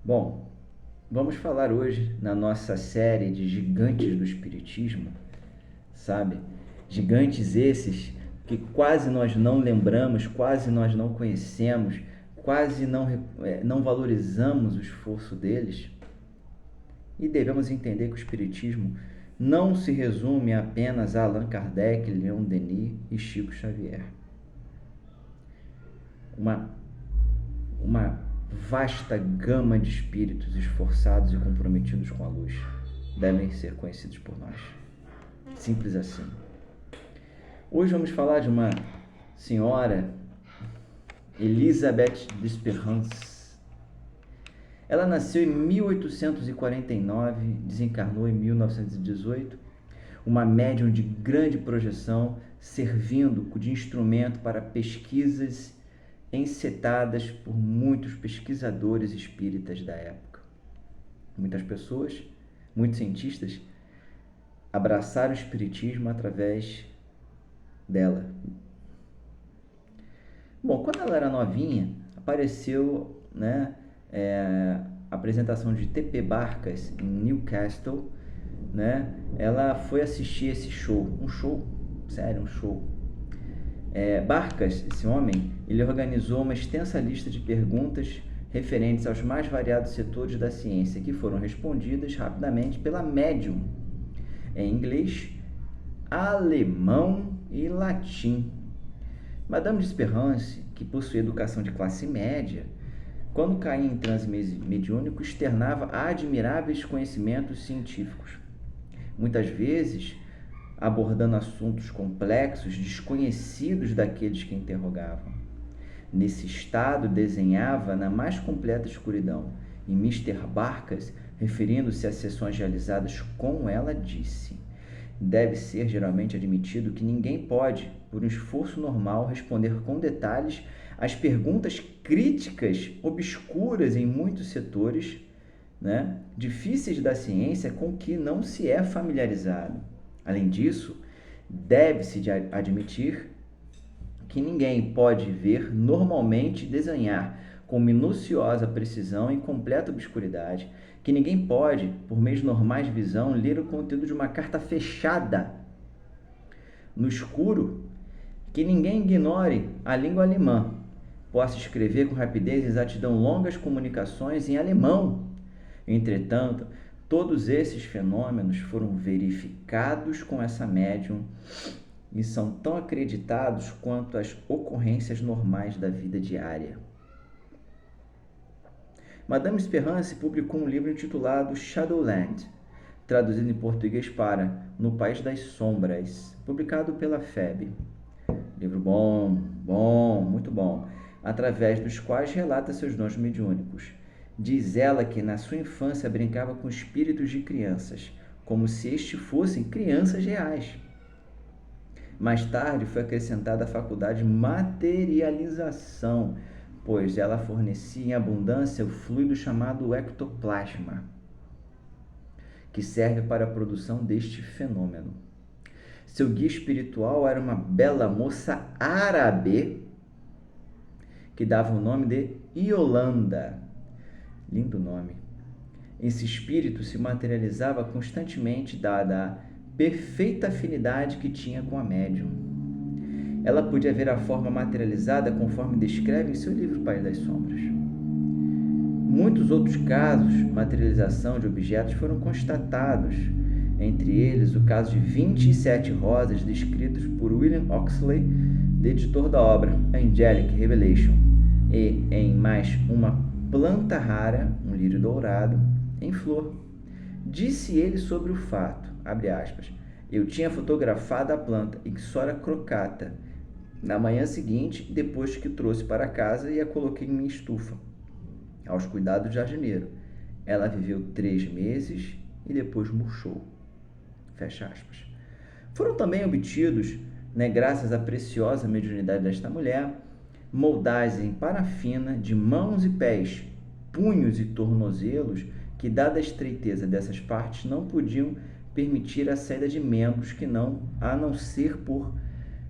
Bom, vamos falar hoje na nossa série de gigantes do espiritismo, sabe? Gigantes esses que quase nós não lembramos, quase nós não conhecemos, quase não valorizamos o esforço deles. E devemos entender que o espiritismo não se resume apenas a Allan Kardec, Leon Denis e Chico Xavier. Uma uma vasta gama de espíritos esforçados e comprometidos com a luz devem ser conhecidos por nós. Simples assim. Hoje vamos falar de uma senhora, Elisabeth d'Esperance. Ela nasceu em 1849, desencarnou em 1918, uma médium de grande projeção, servindo de instrumento para pesquisas encetadas por muitos pesquisadores espíritas da época. Muitas pessoas, muitos cientistas, abraçaram o espiritismo através dela. Bom, quando ela era novinha, apareceu, a apresentação de T.P. Barkas em Newcastle, Ela foi assistir esse show, um show. Barkas, esse homem, ele organizou uma extensa lista de perguntas referentes aos mais variados setores da ciência, que foram respondidas rapidamente pela médium, em inglês, alemão e latim. Madame d'Esperance, que possuía educação de classe média, quando caía em transe mediúnico, externava admiráveis conhecimentos científicos. Muitas vezes, abordando assuntos complexos, desconhecidos daqueles que interrogavam. Nesse estado, desenhava na mais completa escuridão, e Mr. Barkas, referindo-se às sessões realizadas com ela, disse: deve ser geralmente admitido que ninguém pode, por um esforço normal, responder com detalhes às perguntas críticas, obscuras em muitos setores, difíceis da ciência com que não se é familiarizado. Além disso, deve-se admitir que ninguém pode ver normalmente desenhar com minuciosa precisão em completa obscuridade, que ninguém pode, por meios normais de visão, ler o conteúdo de uma carta fechada no escuro, que ninguém ignore a língua alemã, possa escrever com rapidez e exatidão longas comunicações em alemão. Entretanto, todos esses fenômenos foram verificados com essa médium e são tão acreditados quanto as ocorrências normais da vida diária. Madame D'Esperance publicou um livro intitulado Shadowland, traduzido em português para No País das Sombras, publicado pela FEB. Livro bom, muito bom, através dos quais relata seus dons mediúnicos. Diz ela que na sua infância brincava com espíritos de crianças, como se estes fossem crianças reais. Mais tarde foi acrescentada a faculdade de materialização, pois ela fornecia em abundância o fluido chamado ectoplasma, que serve para a produção deste fenômeno. Seu guia espiritual era uma bela moça árabe que dava o nome de Yolanda. Lindo nome. Esse espírito se materializava constantemente, dada a perfeita afinidade que tinha com a médium. Ela podia ver a forma materializada conforme descreve em seu livro País das Sombras. Muitos outros casos de materialização de objetos foram constatados, entre eles o caso de 27 rosas descritos por William Oxley, editor da obra Angelic Revelation, e em mais uma planta rara, um lírio dourado, em flor. Disse ele sobre o fato, abre aspas, eu tinha fotografado a planta Ixora crocata na manhã seguinte, depois que trouxe para casa e a coloquei em minha estufa, aos cuidados do jardineiro. Ela viveu 3 meses e depois murchou. Fecha aspas. Foram também obtidos, graças à preciosa mediunidade desta mulher, moldagens em parafina de mãos e pés, punhos e tornozelos que, dada a estreiteza dessas partes, não podiam permitir a saída de membros a não ser por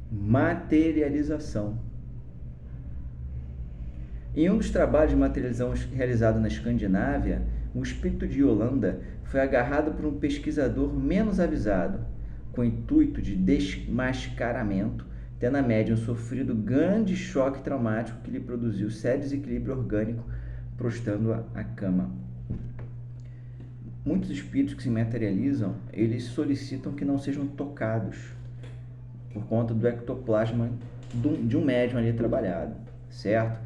materialização. Em um dos trabalhos de materialização realizado na Escandinávia, o espírito de Yolanda foi agarrado por um pesquisador menos avisado, com o intuito de desmascaramento, tendo a médium sofrido grande choque traumático que lhe produziu sério desequilíbrio orgânico, prostrando-a à cama. Muitos espíritos que se materializam, eles solicitam que não sejam tocados, por conta do ectoplasma de um médium ali trabalhado, certo?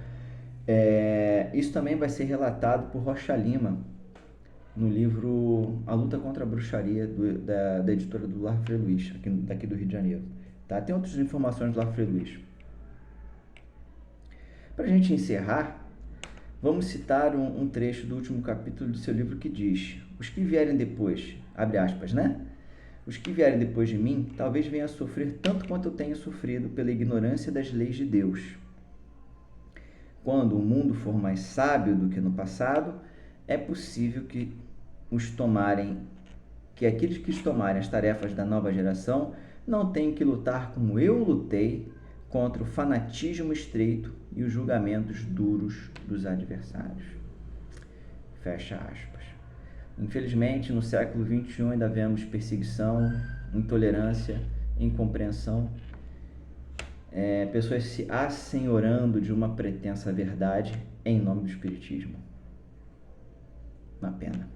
Isso também vai ser relatado por Rocha Lima, no livro A Luta contra a Bruxaria, da editora do Lar Frei Luiz, daqui do Rio de Janeiro. Tá? Tem outras informações do Lar Frei Luiz. Para a gente encerrar, vamos citar um trecho do último capítulo do seu livro que diz: os que vierem depois, abre aspas, né? Os que vierem depois de mim, talvez venham a sofrer tanto quanto eu tenho sofrido pela ignorância das leis de Deus. Quando o mundo for mais sábio do que no passado, é possível que aqueles que tomarem as tarefas da nova geração não tenham que lutar como eu lutei contra o fanatismo estreito e os julgamentos duros dos adversários. Fecha aspas. Infelizmente, no século XXI ainda vemos perseguição, intolerância, incompreensão, pessoas se assenhorando de uma pretensa verdade em nome do espiritismo. Uma pena.